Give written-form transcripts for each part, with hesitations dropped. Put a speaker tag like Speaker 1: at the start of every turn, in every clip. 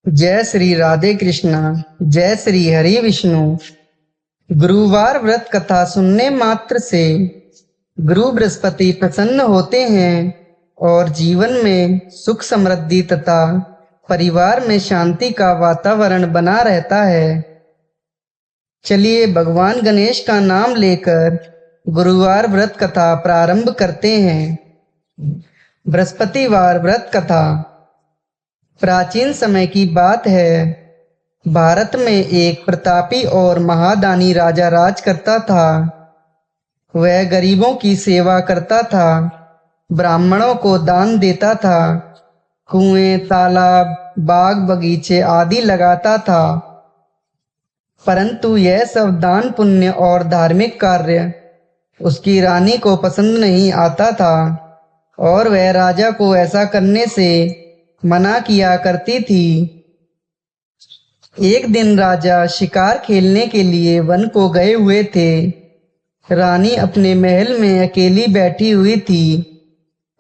Speaker 1: जय श्री राधे कृष्णा। जय श्री हरि विष्णु। गुरुवार व्रत कथा सुनने मात्र से गुरु बृहस्पति प्रसन्न होते हैं और जीवन में सुख समृद्धि तथा परिवार में शांति का वातावरण बना रहता है। चलिए भगवान गणेश का नाम लेकर गुरुवार व्रत कथा प्रारंभ करते हैं। बृहस्पतिवार व्रत कथा। प्राचीन समय की बात है। भारत में एक प्रतापी और महादानी राजा राज करता था। वह गरीबों की सेवा करता था, ब्राह्मणों को दान देता था, कुएं, तालाब, बाग बगीचे आदि लगाता था। परंतु यह सब दान पुण्य और धार्मिक कार्य उसकी रानी को पसंद नहीं आता था और वह राजा को ऐसा करने से मना किया करती थी। एक दिन राजा शिकार खेलने के लिए वन को गए हुए थे। रानी अपने महल में अकेली बैठी हुई थी।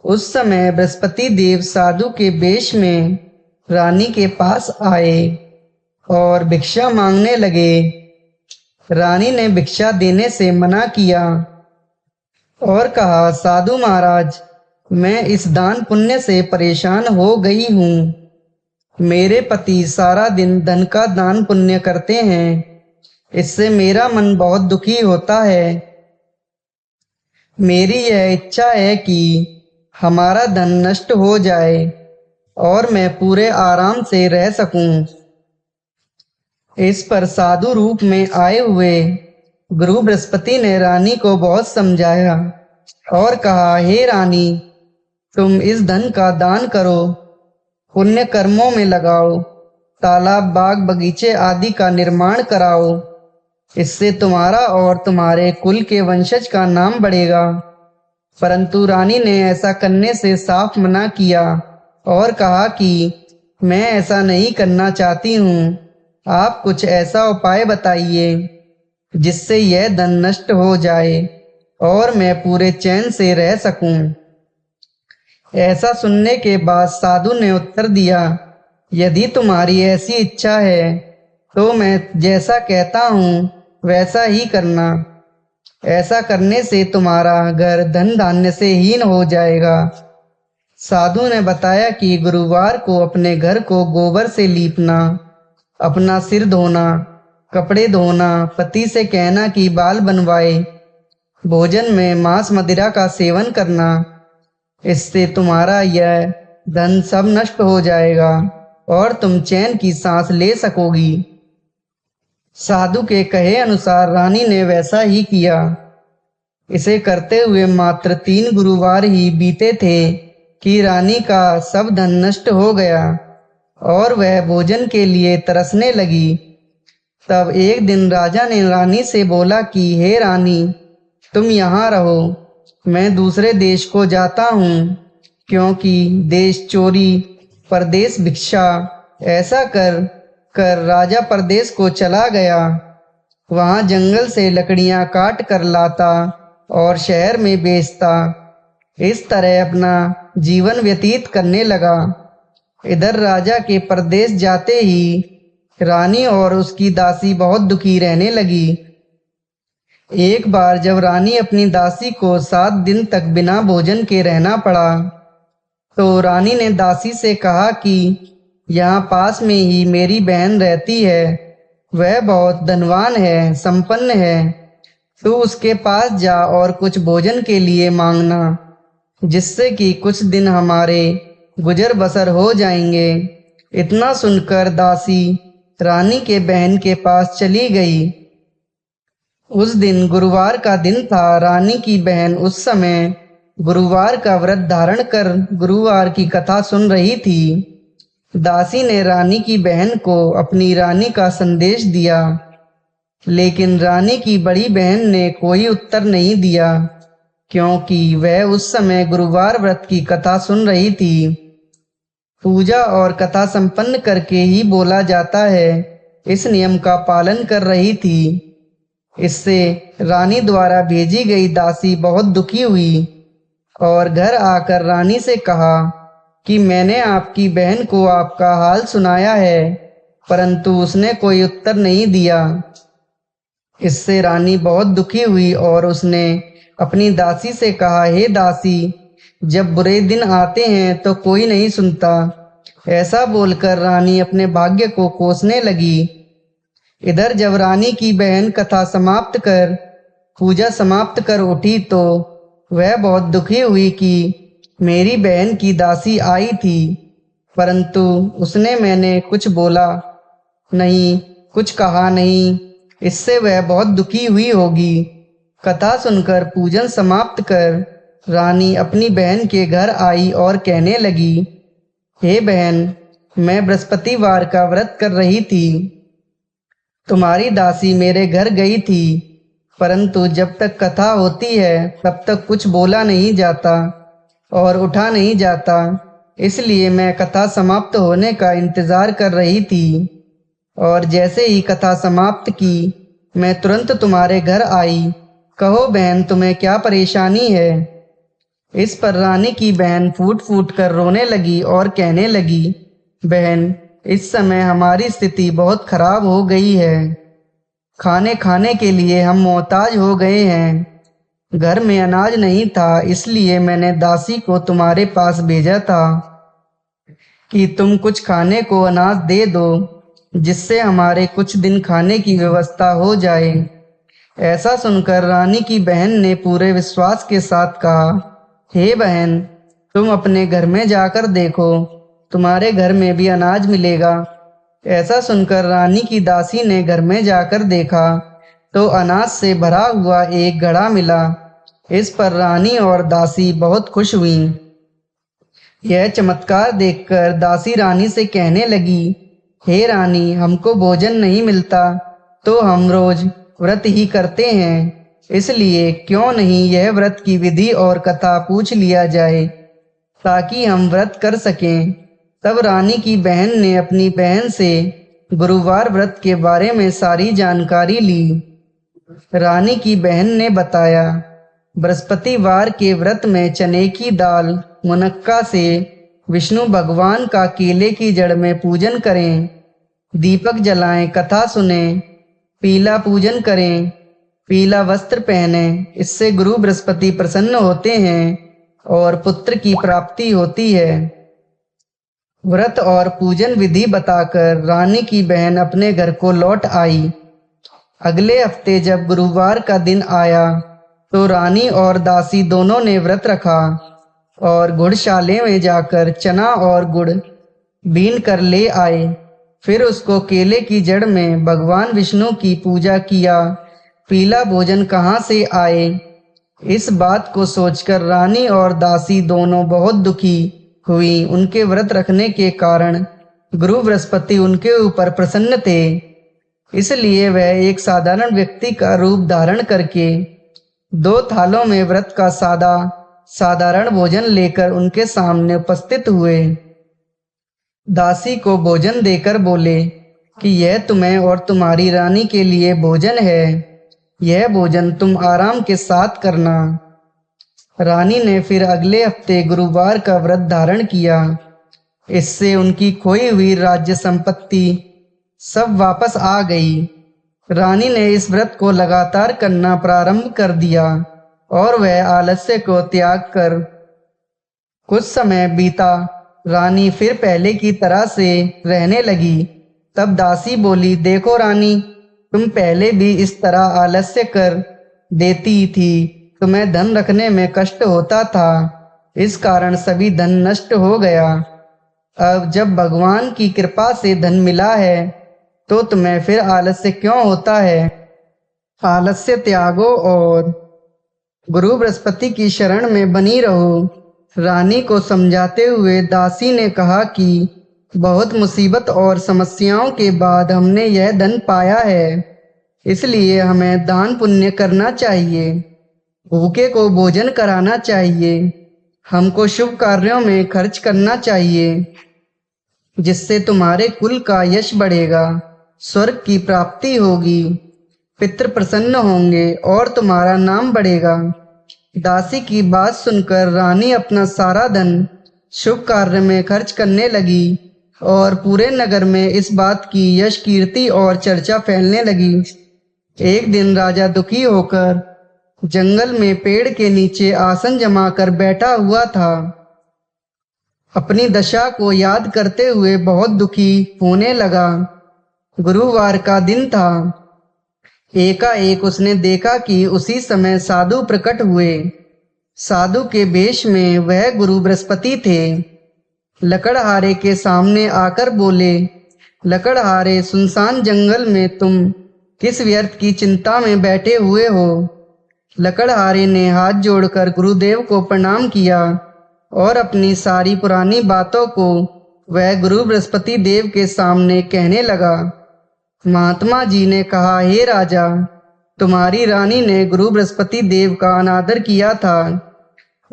Speaker 1: उस समय बृहस्पति देव साधु के वेश में रानी के पास आए और भिक्षा मांगने लगे। रानी ने भिक्षा देने से मना किया और कहा, साधु महाराज, मैं इस दान पुण्य से परेशान हो गई हूँ। मेरे पति सारा दिन धन का दान पुण्य करते हैं, इससे मेरा मन बहुत दुखी होता है। मेरी यह इच्छा है कि हमारा धन नष्ट हो जाए और मैं पूरे आराम से रह सकूं। इस पर साधु रूप में आए हुए गुरु बृहस्पति ने रानी को बहुत समझाया और कहा, हे रानी, तुम इस धन का दान करो, पुण्य कर्मों में लगाओ, तालाब, बाग बगीचे आदि का निर्माण कराओ। इससे तुम्हारा और तुम्हारे कुल के वंशज का नाम बढ़ेगा। परंतु रानी ने ऐसा करने से साफ मना किया और कहा कि मैं ऐसा नहीं करना चाहती हूँ। आप कुछ ऐसा उपाय बताइए जिससे यह धन नष्ट हो जाए और मैं पूरे चैन से रह सकूं। ऐसा सुनने के बाद साधु ने उत्तर दिया, यदि तुम्हारी ऐसी इच्छा है तो मैं जैसा कहता हूँ वैसा ही करना। ऐसा करने से तुम्हारा घर धन धान्य से हीन हो जाएगा। साधु ने बताया कि गुरुवार को अपने घर को गोबर से लीपना, अपना सिर धोना, कपड़े धोना, पति से कहना कि बाल बनवाए, भोजन में मांस मदिरा का सेवन करना। इससे तुम्हारा यह धन सब नष्ट हो जाएगा और तुम चैन की सांस ले सकोगी। साधु के कहे अनुसार रानी ने वैसा ही किया। इसे करते हुए मात्र 3 गुरुवार ही बीते थे कि रानी का सब धन नष्ट हो गया और वह भोजन के लिए तरसने लगी। तब एक दिन राजा ने रानी से बोला कि हे रानी, तुम यहाँ रहो, मैं दूसरे देश को जाता हूँ, क्योंकि देश चोरी परदेश भिक्षा ऐसा कर राजा परदेश को चला गया। वहाँ जंगल से लकड़ियाँ काट कर लाता और शहर में बेचता। इस तरह अपना जीवन व्यतीत करने लगा। इधर राजा के परदेश जाते ही रानी और उसकी दासी बहुत दुखी रहने लगी। एक बार जब रानी अपनी दासी को 7 दिन तक बिना भोजन के रहना पड़ा, तो रानी ने दासी से कहा कि यहाँ पास में ही मेरी बहन रहती है, वह बहुत धनवान है, संपन्न है। तू उसके पास जा और कुछ भोजन के लिए मांगना, जिससे कि कुछ दिन हमारे गुजर बसर हो जाएंगे। इतना सुनकर दासी रानी के बहन के पास चली गई। उस दिन गुरुवार का दिन था। रानी की बहन उस समय गुरुवार का व्रत धारण कर गुरुवार की कथा सुन रही थी। दासी ने रानी की बहन को अपनी रानी का संदेश दिया, लेकिन रानी की बड़ी बहन ने कोई उत्तर नहीं दिया, क्योंकि वह उस समय गुरुवार व्रत की कथा सुन रही थी। पूजा और कथा संपन्न करके ही बोला जाता है, इस नियम का पालन कर रही थी। इससे रानी द्वारा भेजी गई दासी बहुत दुखी हुई और घर आकर रानी से कहा, कि मैंने आपकी बहन को आपका हाल सुनाया है, परंतु उसने कोई उत्तर नहीं दिया। इससे रानी बहुत दुखी हुई और उसने अपनी दासी से कहा, हे दासी, जब बुरे दिन आते हैं तो कोई नहीं सुनता। ऐसा बोलकर रानी अपने भाग्य को कोसने लगी। इधर जब रानी की बहन कथा समाप्त कर पूजा समाप्त कर उठी तो वह बहुत दुखी हुई कि मेरी बहन की दासी आई थी, परंतु उसने मैंने कुछ बोला नहीं, कुछ कहा नहीं। इससे वह बहुत दुखी हुई होगी। कथा सुनकर पूजन समाप्त कर रानी अपनी बहन के घर आई और कहने लगी, हे बहन, मैं बृहस्पतिवार का व्रत कर रही थी। तुम्हारी दासी मेरे घर गई थी, परंतु जब तक कथा होती है तब तक कुछ बोला नहीं जाता और उठा नहीं जाता। इसलिए मैं कथा समाप्त होने का इंतजार कर रही थी और जैसे ही कथा समाप्त की मैं तुरंत तुम्हारे घर आई। कहो बहन, तुम्हें क्या परेशानी है? इस पर रानी की बहन फूट फूट कर रोने लगी और कहने लगी, बहन, इस समय हमारी स्थिति बहुत खराब हो गई है। खाने खाने के लिए हम मोहताज हो गए हैं। घर में अनाज नहीं था, इसलिए मैंने दासी को तुम्हारे पास भेजा था कि तुम कुछ खाने को अनाज दे दो, जिससे हमारे कुछ दिन खाने की व्यवस्था हो जाए। ऐसा सुनकर रानी की बहन ने पूरे विश्वास के साथ कहा, हे बहन, तुम अपने घर में जाकर देखो, तुम्हारे घर में भी अनाज मिलेगा। ऐसा सुनकर रानी की दासी ने घर में जाकर देखा तो अनाज से भरा हुआ एक घड़ा मिला। इस पर रानी और दासी बहुत खुश हुईं। यह चमत्कार देखकर दासी रानी से कहने लगी, हे रानी, हमको भोजन नहीं मिलता तो हम रोज व्रत ही करते हैं, इसलिए क्यों नहीं यह व्रत की विधि और कथा पूछ लिया जाए ताकि हम व्रत कर सकें। तब रानी की बहन ने अपनी बहन से गुरुवार व्रत के बारे में सारी जानकारी ली। रानी की बहन ने बताया, बृहस्पतिवार के व्रत में चने की दाल मुनक्का से विष्णु भगवान का केले की जड़ में पूजन करें, दीपक जलाएं, कथा सुने, पीला पूजन करें, पीला वस्त्र पहने। इससे गुरु बृहस्पति प्रसन्न होते हैं और पुत्र की प्राप्ति होती है। व्रत और पूजन विधि बताकर रानी की बहन अपने घर को लौट आई। अगले हफ्ते जब गुरुवार का दिन आया तो रानी और दासी दोनों ने व्रत रखा और गुड़शाले में जाकर चना और गुड़ बीन कर ले आए। फिर उसको केले की जड़ में भगवान विष्णु की पूजा किया। पीला भोजन कहाँ से आए, इस बात को सोचकर रानी और दासी दोनों बहुत दुखी हुई। उनके व्रत रखने के कारण गुरु बृहस्पति उनके ऊपर प्रसन्न थे, इसलिए वह एक साधारण व्यक्ति का रूप धारण करके 2 थालों में व्रत का साधारण भोजन लेकर उनके सामने उपस्थित हुए। दासी को भोजन देकर बोले कि यह तुम्हें और तुम्हारी रानी के लिए भोजन है, यह भोजन तुम आराम के साथ करना। रानी ने फिर अगले हफ्ते गुरुवार का व्रत धारण किया। इससे उनकी खोई हुई राज्य संपत्ति सब वापस आ गई। रानी ने इस व्रत को लगातार करना प्रारंभ कर दिया और वह आलस्य को त्याग कर कुछ समय बीता। रानी फिर पहले की तरह से रहने लगी। तब दासी बोली, देखो रानी, तुम पहले भी इस तरह आलस्य कर देती थी, तुम्हें धन रखने में कष्ट होता था, इस कारण सभी धन नष्ट हो गया। अब जब भगवान की कृपा से धन मिला है तो तुम्हें फिर आलस्य क्यों होता है? आलस्य त्यागो और गुरु बृहस्पति की शरण में बनी रहो। रानी को समझाते हुए दासी ने कहा कि बहुत मुसीबत और समस्याओं के बाद हमने यह धन पाया है, इसलिए हमें दान पुण्य करना चाहिए, भूखे को भोजन कराना चाहिए, हमको शुभ कार्यों में खर्च करना चाहिए, जिससे तुम्हारे कुल का यश बढ़ेगा, स्वर्ग की प्राप्ति होगी, पितृ प्रसन्न होंगे और तुम्हारा नाम बढ़ेगा। दासी की बात सुनकर रानी अपना सारा धन शुभ कार्य में खर्च करने लगी और पूरे नगर में इस बात की यश कीर्ति और चर्चा फैलने लगी। एक दिन राजा दुखी होकर जंगल में पेड़ के नीचे आसन जमाकर बैठा हुआ था। अपनी दशा को याद करते हुए बहुत दुखी होने लगा। गुरुवार का दिन था। एकाएक उसने देखा कि उसी समय साधु प्रकट हुए। साधु के वेश में वह गुरु बृहस्पति थे। लकड़हारे के सामने आकर बोले, लकड़हारे, सुनसान जंगल में तुम किस व्यर्थ की चिंता में बैठे हुए हो? लकड़हारे ने हाथ जोड़कर गुरुदेव को प्रणाम किया और अपनी सारी पुरानी बातों को वह गुरु बृहस्पति देव के सामने कहने लगा। महात्मा जी ने कहा, हे राजा, तुम्हारी रानी ने गुरु बृहस्पति देव का अनादर किया था,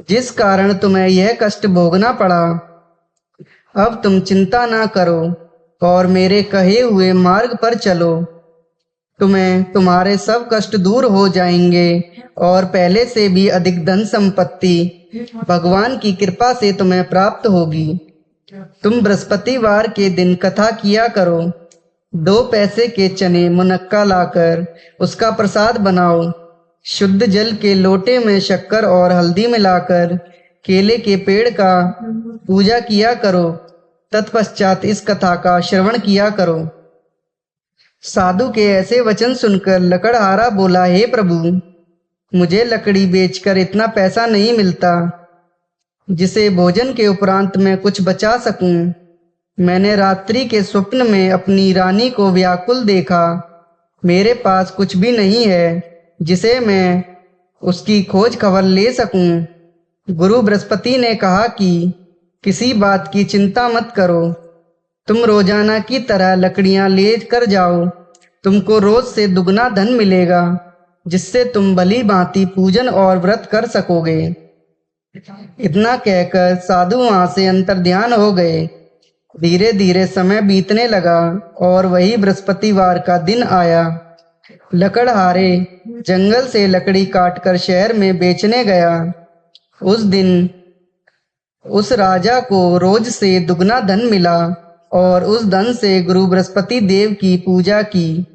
Speaker 1: जिस कारण तुम्हें यह कष्ट भोगना पड़ा। अब तुम चिंता ना करो और मेरे कहे हुए मार्ग पर चलो। तुम्हें तुम्हारे सब कष्ट दूर हो जाएंगे और पहले से भी अधिक धन संपत्ति भगवान की कृपा से तुम्हें प्राप्त होगी। तुम बृहस्पतिवार के दिन कथा किया करो। 2 पैसे के चने मुनक्का लाकर उसका प्रसाद बनाओ। शुद्ध जल के लोटे में शक्कर और हल्दी मिलाकर केले के पेड़ का पूजा किया करो। तत्पश्चात इस कथा का श्रवण किया करो। साधु के ऐसे वचन सुनकर लकड़हारा बोला, हे प्रभु, मुझे लकड़ी बेचकर इतना पैसा नहीं मिलता जिसे भोजन के उपरांत मैं कुछ बचा सकूं। मैंने रात्रि के स्वप्न में अपनी रानी को व्याकुल देखा। मेरे पास कुछ भी नहीं है जिसे मैं उसकी खोज खबर ले सकूं। गुरु बृहस्पति ने कहा कि किसी बात की चिंता मत करो। तुम रोजाना की तरह लकड़ियां ले कर जाओ। तुमको रोज से दुगना धन मिलेगा, जिससे तुम भली भांति पूजन और व्रत कर सकोगे। इतना कहकर साधु वहां से अंतर्ध्यान हो गए। धीरे धीरे समय बीतने लगा और वही बृहस्पतिवार का दिन आया। लकड़हारे जंगल से लकड़ी काटकर शहर में बेचने गया। उस दिन उस राजा को रोज से दुगना धन मिला और उस धन से गुरु बृहस्पति देव की पूजा की।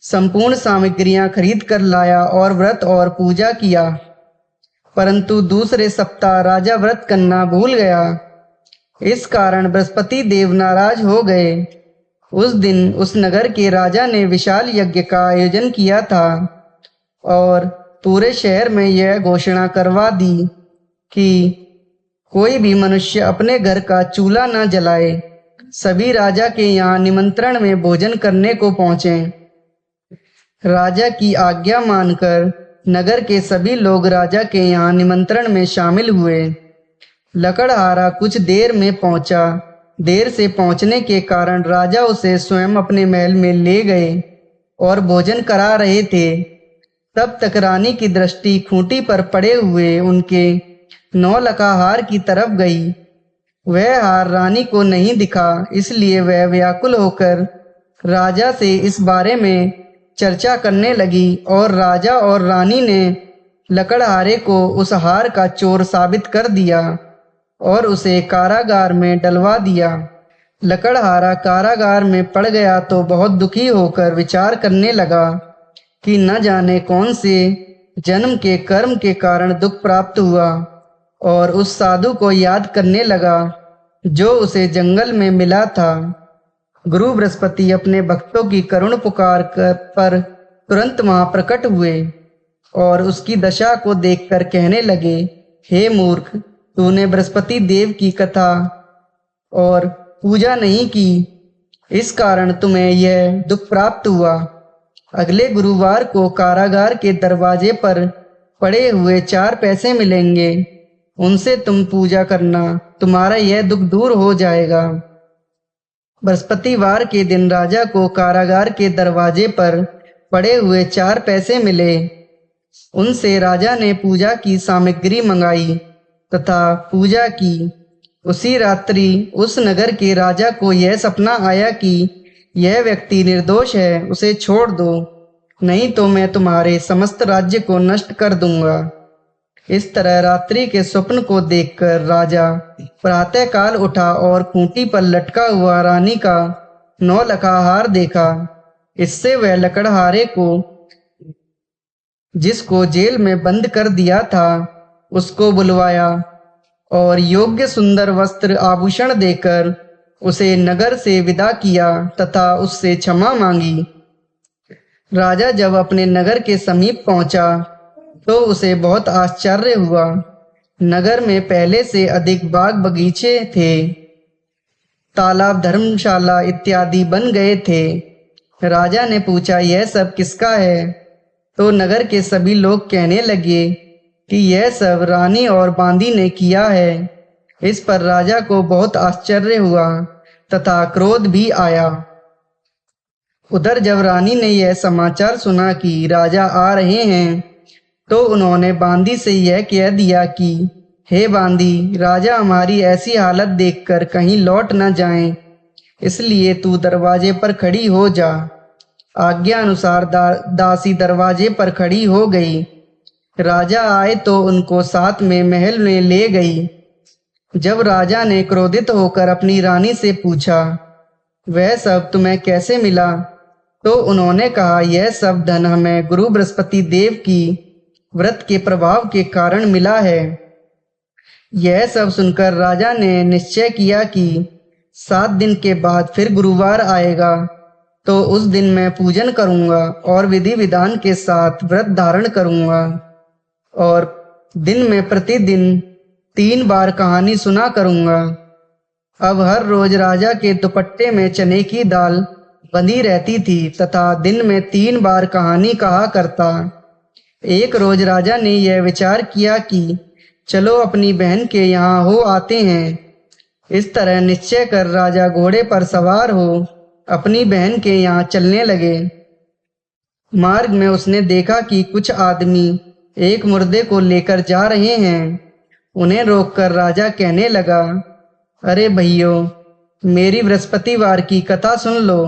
Speaker 1: संपूर्ण सामग्रियां खरीद कर लाया और व्रत और पूजा किया। परंतु दूसरे सप्ताह राजा व्रत करना भूल गया। इस कारण बृहस्पति देव नाराज हो गए। उस दिन उस नगर के राजा ने विशाल यज्ञ का आयोजन किया था और पूरे शहर में यह घोषणा करवा दी कि कोई भी मनुष्य अपने घर का चूल्हा न जलाए। सभी राजा के यहाँ निमंत्रण में भोजन करने को पहुंचे। राजा की आज्ञा मानकर नगर के सभी लोग राजा के यहाँ निमंत्रण में शामिल हुए। लकड़हारा कुछ देर में पहुंचा। देर से पहुंचने के कारण राजा उसे स्वयं अपने महल में ले गए और भोजन करा रहे थे। तब तक रानी की दृष्टि खूंटी पर पड़े हुए उनके 9 लखा हार की तरफ गई। वह हार रानी को नहीं दिखा, इसलिए वह व्याकुल होकर राजा से इस बारे में चर्चा करने लगी और राजा और रानी ने लकड़हारे को उस हार का चोर साबित कर दिया और उसे कारागार में डलवा दिया। लकड़हारा कारागार में पड़ गया तो बहुत दुखी होकर विचार करने लगा कि न जाने कौन से जन्म के कर्म के कारण दुख प्राप्त हुआ, और उस साधु को याद करने लगा जो उसे जंगल में मिला था। गुरु बृहस्पति अपने भक्तों की करुण पुकार पर तुरंत वहां प्रकट हुए और उसकी दशा को देखकर कहने लगे, हे मूर्ख, तूने बृहस्पति देव की कथा और पूजा नहीं की, इस कारण तुम्हें यह दुख प्राप्त हुआ। अगले गुरुवार को कारागार के दरवाजे पर पड़े हुए 4 पैसे मिलेंगे, उनसे तुम पूजा करना, तुम्हारा यह दुख दूर हो जाएगा। बृहस्पतिवार के दिन राजा को कारागार के दरवाजे पर पड़े हुए 4 पैसे मिले। उनसे राजा ने पूजा की सामग्री मंगाई तथा पूजा की। उसी रात्रि उस नगर के राजा को यह सपना आया कि यह व्यक्ति निर्दोष है, उसे छोड़ दो, नहीं तो मैं तुम्हारे समस्त राज्य को नष्ट कर दूंगा। इस तरह रात्रि के स्वप्न को देखकर राजा प्रातःकाल उठा और खूंटी पर लटका हुआ रानी का 9 लखा हार देखा। इससे वह लकड़हारे को, जिसको जेल में बंद कर दिया था, उसको बुलवाया और योग्य सुंदर वस्त्र आभूषण देकर उसे नगर से विदा किया तथा उससे क्षमा मांगी। राजा जब अपने नगर के समीप पहुंचा तो उसे बहुत आश्चर्य हुआ। नगर में पहले से अधिक बाग बगीचे थे, तालाब, धर्मशाला इत्यादि बन गए थे। राजा ने पूछा, यह सब किसका है? तो नगर के सभी लोग कहने लगे कि यह सब रानी और बांदी ने किया है। इस पर राजा को बहुत आश्चर्य हुआ तथा क्रोध भी आया। उधर जब रानी ने यह समाचार सुना कि राजा आ रहे हैं, तो उन्होंने बांदी से यह कह दिया कि हे बांदी, राजा हमारी ऐसी हालत देखकर कहीं लौट न जाएं, इसलिए तू दरवाजे पर खड़ी हो जा। आज्ञा अनुसार दासी दरवाजे पर खड़ी हो गई। राजा आए तो उनको साथ में महल में ले गई। जब राजा ने क्रोधित होकर अपनी रानी से पूछा, वह सब तुम्हें कैसे मिला? तो उन्होंने कहा, यह सब धन हमें गुरु बृहस्पति देव की व्रत के प्रभाव के कारण मिला है। यह सब सुनकर राजा ने निश्चय किया कि 7 दिन के बाद फिर गुरुवार आएगा, तो उस दिन मैं पूजन करूंगा और विधि विधान के साथ व्रत धारण करूंगा और दिन में प्रतिदिन 3 बार कहानी सुना करूंगा। अब हर रोज राजा के दुपट्टे में चने की दाल बंधी रहती थी तथा दिन में 3 बार कहानी कहा करता। एक रोज राजा ने यह विचार किया कि चलो अपनी बहन के यहाँ हो आते हैं। इस तरह निश्चय कर राजा घोड़े पर सवार हो अपनी बहन के यहाँ चलने लगे। मार्ग में उसने देखा कि कुछ आदमी एक मुर्दे को लेकर जा रहे हैं। उन्हें रोककर राजा कहने लगा, अरे भैयों, मेरी बृहस्पतिवार की कथा सुन लो।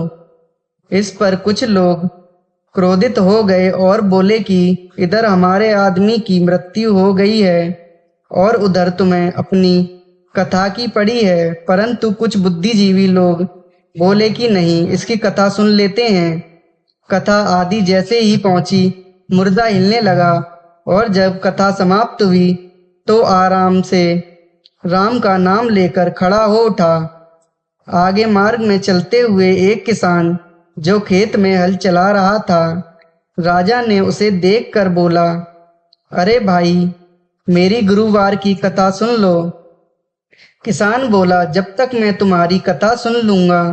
Speaker 1: इस पर कुछ लोग क्रोधित हो गए और बोले कि इधर हमारे आदमी की मृत्यु हो गई है और उधर तुम्हें अपनी कथा की पड़ी है। परंतु कुछ बुद्धिजीवी लोग बोले कि नहीं, इसकी कथा सुन लेते हैं। कथा आदि जैसे ही पहुंची, मुर्दा हिलने लगा और जब कथा समाप्त हुई तो आराम से राम का नाम लेकर खड़ा हो उठा। आगे मार्ग में चलते हुए एक किसान जो खेत में हल चला रहा था, राजा ने उसे देखकर बोला, अरे भाई, मेरी गुरुवार की कथा सुन लो। किसान बोला, जब तक मैं तुम्हारी कथा सुन लूंगा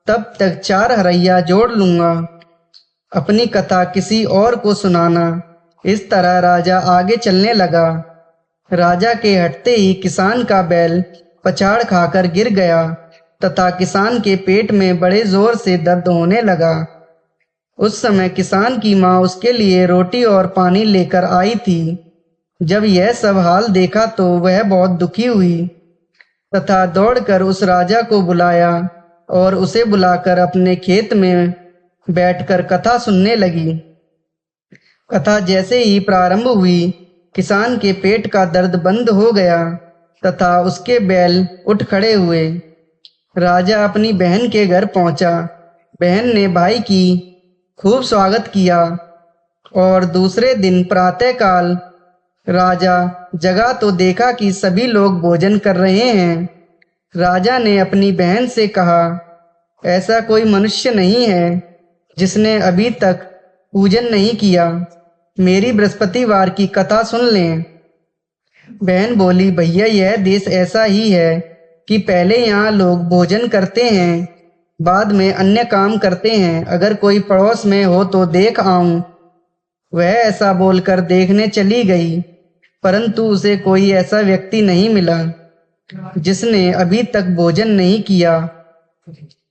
Speaker 1: तब तक 4 हरैया जोड़ लूंगा। अपनी कथा किसी और को सुनाना। इस तरह राजा आगे चलने लगा। राजा के हटते ही किसान का बैल पछाड़ खाकर गिर गया तथा किसान के पेट में बड़े जोर से दर्द होने लगा। उस समय किसान की माँ उसके लिए रोटी और पानी लेकर आई थी। जब यह सब हाल देखा तो वह बहुत दुखी हुई तथा दौड़कर उस राजा को बुलाया और उसे बुलाकर अपने खेत में बैठकर कथा सुनने लगी। कथा जैसे ही प्रारंभ हुई, किसान के पेट का दर्द बंद हो गया तथा उसके बैल उठ खड़े हुए। राजा अपनी बहन के घर पहुंचा। बहन ने भाई की खूब स्वागत किया और दूसरे दिन प्रातःकाल राजा जगा तो देखा कि सभी लोग भोजन कर रहे हैं। राजा ने अपनी बहन से कहा, ऐसा कोई मनुष्य नहीं है जिसने अभी तक पूजन नहीं किया। मेरी बृहस्पतिवार की कथा सुन लें। बहन बोली, भैया, यह देश ऐसा ही है कि पहले यहाँ लोग भोजन करते हैं, बाद में अन्य काम करते हैं। अगर कोई पड़ोस में हो तो देख आऊं। वह ऐसा बोलकर देखने चली गई, परंतु उसे कोई ऐसा व्यक्ति नहीं मिला जिसने अभी तक भोजन नहीं किया।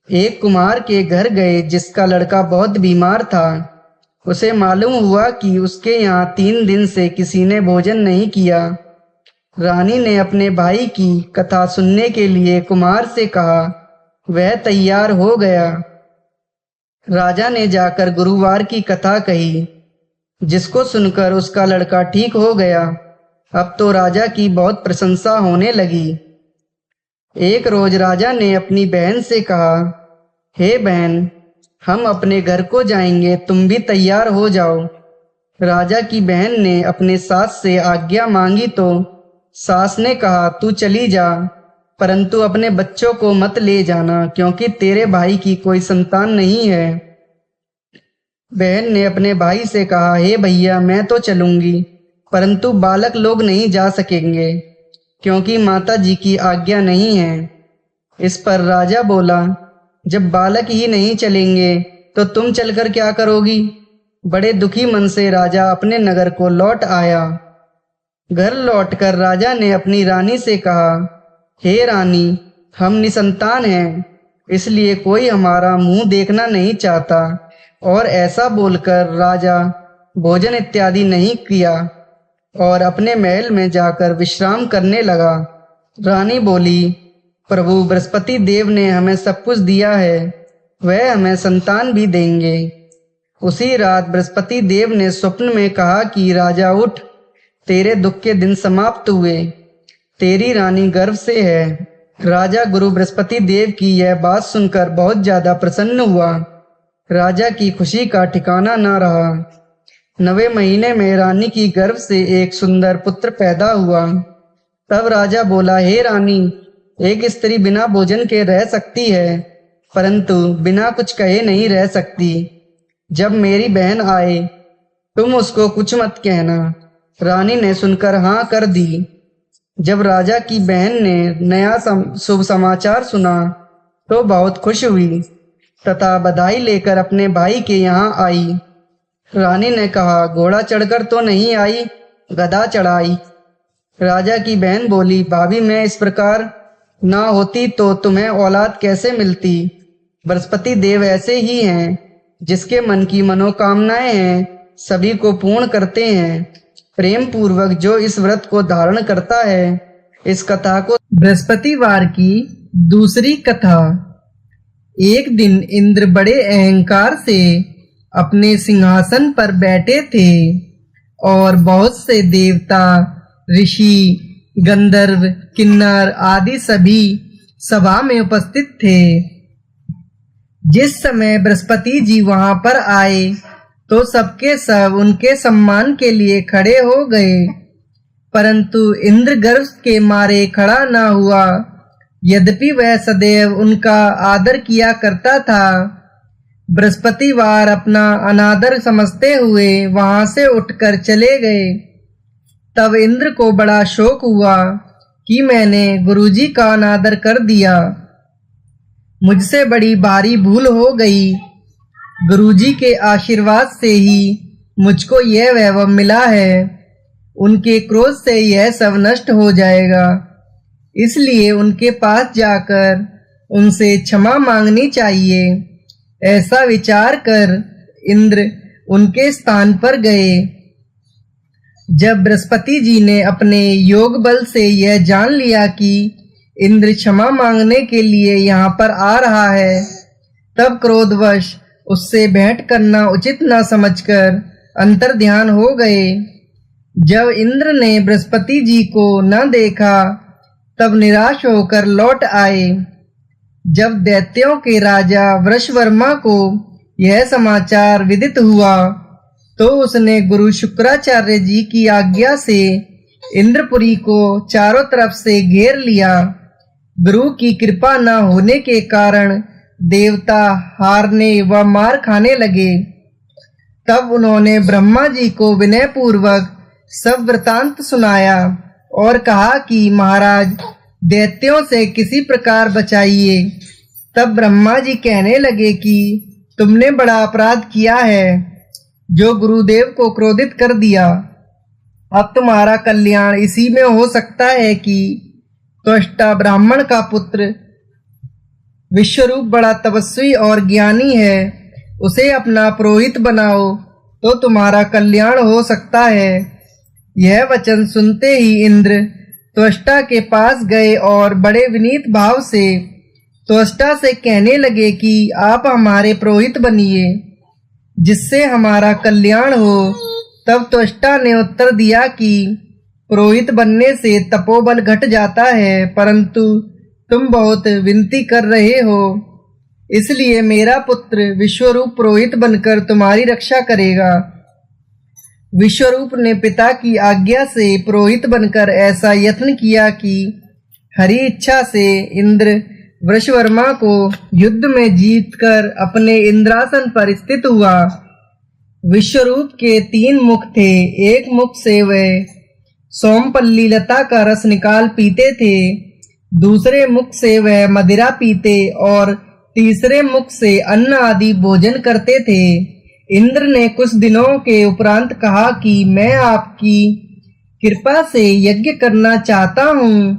Speaker 1: एक कुम्हार के घर गए जिसका लड़का बहुत बीमार था। उसे मालूम हुआ कि उसके यहाँ 3 दिन से किसी ने भोजन नहीं किया। रानी ने अपने भाई की कथा सुनने के लिए कुम्हार से कहा। वह तैयार हो गया। राजा ने जाकर गुरुवार की कथा कही, जिसको सुनकर उसका लड़का ठीक हो गया। अब तो राजा की बहुत प्रशंसा होने लगी। एक रोज राजा ने अपनी बहन से कहा, हे बहन, हम अपने घर को जाएंगे, तुम भी तैयार हो जाओ। राजा की बहन ने अपने सास से आज्ञा मांगी तो सास ने कहा, तू चली जा, परंतु अपने बच्चों को मत ले जाना, क्योंकि तेरे भाई की कोई संतान नहीं है। बहन ने अपने भाई से कहा, हे भैया, मैं तो चलूंगी, परंतु बालक लोग नहीं जा सकेंगे, क्योंकि माता जी की आज्ञा नहीं है। इस पर राजा बोला, जब बालक ही नहीं चलेंगे तो तुम चलकर क्या करोगी? बड़े दुखी मन से राजा अपने नगर को लौट आया। घर लौटकर राजा ने अपनी रानी से कहा, हे रानी, हम निसंतान हैं, इसलिए कोई हमारा मुंह देखना नहीं चाहता। और ऐसा बोलकर राजा भोजन इत्यादि नहीं किया और अपने महल में जाकर विश्राम करने लगा। रानी बोली, प्रभु बृहस्पति देव ने हमें सब कुछ दिया है, वह हमें संतान भी देंगे। उसी रात बृहस्पति देव ने स्वप्न में कहा कि राजा उठ, तेरे दुख के दिन समाप्त हुए, तेरी रानी गर्भ से है। राजा गुरु बृहस्पति देव की यह बात सुनकर बहुत ज्यादा प्रसन्न हुआ। राजा की खुशी का ठिकाना न रहा। 9वें महीने में रानी की गर्भ से एक सुंदर पुत्र पैदा हुआ। तब राजा बोला, हे रानी, एक स्त्री बिना भोजन के रह सकती है, परंतु बिना कुछ कहे नहीं रह सकती। जब मेरी बहन आए तुम उसको कुछ मत कहना। रानी ने सुनकर हाँ कर दी। जब राजा की बहन ने नया शुभ समाचार सुना तो बहुत खुश हुई तथा बधाई लेकर अपने भाई के यहाँ आई। रानी ने कहा, घोड़ा चढ़कर तो नहीं आई, गधा चढ़ाई। राजा की बहन बोली, भाभी, मैं इस प्रकार ना होती तो तुम्हें औलाद कैसे मिलती? बृहस्पति देव ऐसे ही हैं, जिसके मन की मनोकामनाएं हैं सभी को पूर्ण करते हैं। प्रेम पूर्वक जो इस व्रत को धारण करता है। इस कथा को बृहस्पतिवार की दूसरी कथा। एक दिन इंद्र बड़े अहंकार से अपने सिंहासन पर बैठे थे और बहुत से देवता, ऋषि, गंधर्व, किन्नर आदि सभी सभा में उपस्थित थे। जिस समय बृहस्पति जी वहां पर आए तो सबके सब उनके सम्मान के लिए खड़े हो गए, परंतु इंद्र गर्व के मारे खड़ा न हुआ। यद्यपि वह सदैव उनका आदर किया करता था। बृहस्पतिवार अपना अनादर समझते हुए वहां से उठकर चले गए। तब इंद्र को बड़ा शोक हुआ कि मैंने गुरुजी का अनादर कर दिया, मुझसे बड़ी भारी भूल हो गई। गुरुजी के आशीर्वाद से ही मुझको यह वैभव मिला है, उनके क्रोध से यह सब नष्ट हो जाएगा, इसलिए उनके पास जाकर उनसे क्षमा मांगनी चाहिए। ऐसा विचार कर इंद्र उनके स्थान पर गए। जब बृहस्पति जी ने अपने योग बल से यह जान लिया कि इंद्र क्षमा मांगने के लिए यहाँ पर आ रहा है, तब क्रोधवश उससे भेंट करना उचित न समझकर अंतर ध्यान हो गए। जब इंद्र ने बृहस्पति जी को न देखा तब निराश होकर लौट आए। जब दैत्यों के राजा वृषवर्मा को यह समाचार विदित हुआ तो उसने गुरु शुक्राचार्य जी की आज्ञा से इंद्रपुरी को चारों तरफ से घेर लिया। गुरु की कृपा न होने के कारण देवता हारने व मार खाने लगे। तब उन्होंने ब्रह्मा जी को विनय पूर्वक सब वृतांत सुनाया और कहा कि महाराज, दैत्यों से किसी प्रकार बचाइए। तब ब्रह्मा जी कहने लगे कि तुमने बड़ा अपराध किया है, जो गुरुदेव को क्रोधित कर दिया। अब तुम्हारा कल्याण इसी में हो सकता है कि त्वष्टा ब्राह्मण का पुत्र विश्वरूप बड़ा तपस्वी और ज्ञानी है, उसे अपना पुरोहित बनाओ तो तुम्हारा कल्याण हो सकता है। यह वचन सुनते ही इंद्र त्वष्टा के पास गए और बड़े विनीत भाव से त्वष्टा से कहने लगे कि आप हमारे पुरोहित बनिए, जिससे हमारा कल्याण हो। तब त्वष्टा ने उत्तर दिया कि पुरोहित बनने से तपोबल घट जाता है, परंतु तुम बहुत विनती कर रहे हो, इसलिए मेरा पुत्र विश्वरूप पुरोहित बनकर तुम्हारी रक्षा करेगा। विश्वरूप ने पिता की आज्ञा से पुरोहित बनकर ऐसा यत्न किया कि हरि इच्छा से इंद्र वृषवर्मा को युद्ध में जीतकर अपने इंद्रासन पर स्थित हुआ। विश्वरूप के 3 मुख थे। एक मुख से वह सोमपल्ली लता का रस निकाल पीते थे, दूसरे मुख से वह मदिरा पीते और तीसरे मुख से अन्न आदि भोजन करते थे। इंद्र ने कुछ दिनों के उपरांत कहा कि मैं आपकी कृपा से यज्ञ करना चाहता हूँ।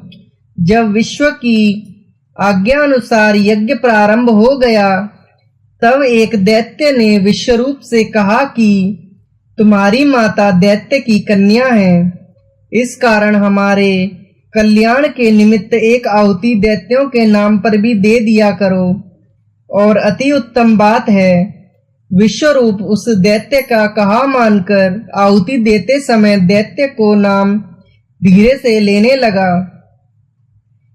Speaker 1: जब विश्व की आज्ञा अनुसार यज्ञ प्रारंभ हो गया, तब एक दैत्य ने विश्वरूप से कहा कि तुम्हारी माता दैत्य की कन्या है, इस कारण हमारे कल्याण के निमित्त एक आहुति दैत्यों के नाम पर भी दे दिया करो। और अति उत्तम बात है। विश्वरूप उस दैत्य का कहा मानकर आहुति देते समय दैत्य को नाम धीरे से लेने लगा।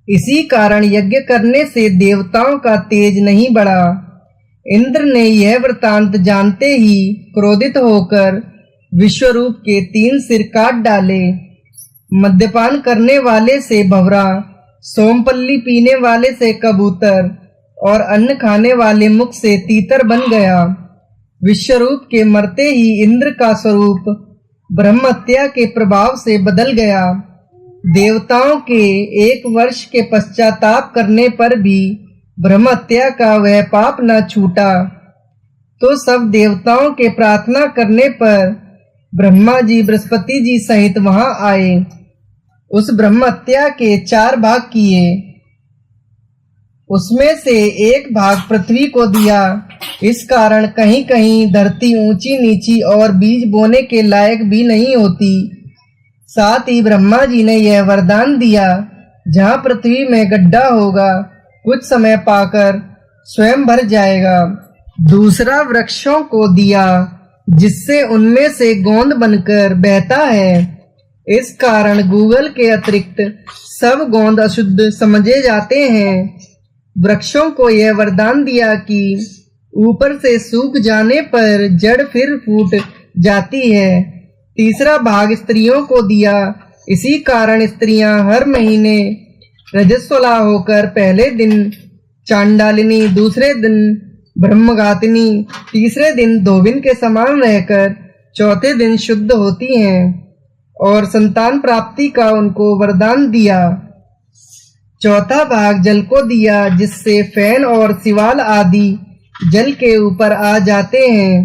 Speaker 1: इसी कारण यज्ञ करने से देवताओं का तेज नहीं बढ़ा। इंद्र ने यह वृतांत जानते ही क्रोधित होकर विश्वरूप के 3 सिर काट डाले। मद्यपान करने वाले से भंवरा, सोमपल्ली पीने वाले से कबूतर और अन्न खाने वाले मुख से तीतर बन गया। विश्वरूप के मरते ही इंद्र का स्वरूप ब्रह्महत्या के प्रभाव से बदल गया। देवताओं के 1 वर्ष के पश्चाताप करने पर भी ब्रह्महत्या का वह पाप न छूटा, तो सब देवताओं के प्रार्थना करने पर ब्रह्मा जी बृहस्पति जी सहित वहां आए। उस ब्रह्महत्या के 4 भाग किए, उसमें से 1 भाग पृथ्वी को दिया। इस कारण कहीं कहीं धरती ऊंची नीची और बीज बोने के लायक भी नहीं होती। साथ ही ब्रह्मा जी ने यह वरदान दिया, जहां पृथ्वी में गड्ढा होगा, कुछ समय पाकर स्वयं भर जाएगा। दूसरा वृक्षों को दिया, जिससे उनमें से गोंद बनकर बहता है। इस कारण गूगल के अतिरिक्त सब गोंद अशुद्ध समझे जाते हैं। वृक्षों को यह वरदान दिया कि ऊपर से सूख जाने पर जड़ फिर फूट जाती है। तीसरा भाग स्त्रियों को दिया, इसी कारण स्त्रियां हर महीने रजस्वला होकर पहले दिन चांडालिनी, दूसरे दिन ब्रह्मघातिनी, तीसरे दिन धोबिन के समान रहकर चौथे दिन शुद्ध होती हैं। और संतान प्राप्ति का उनको वरदान दिया। चौथा भाग जल को दिया, जिससे फैन और सिवाल आदि जल के ऊपर आ जाते हैं।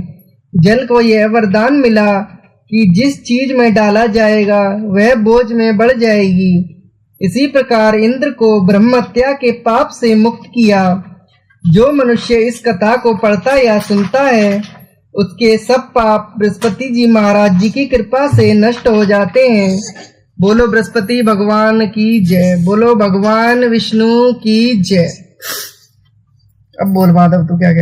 Speaker 1: जल को यह वरदान मिला कि जिस चीज में डाला जाएगा वह बोझ में बढ़ जाएगी। इसी प्रकार इंद्र को ब्रह्महत्या के पाप से मुक्त किया। जो मनुष्य इस कथा को पढ़ता या सुनता है, उसके सब पाप बृहस्पति जी महाराज जी की कृपा से नष्ट हो जाते हैं। बोलो बृहस्पति भगवान की जय, बोलो भगवान विष्णु की जय। अब बोल माधव, तू क्या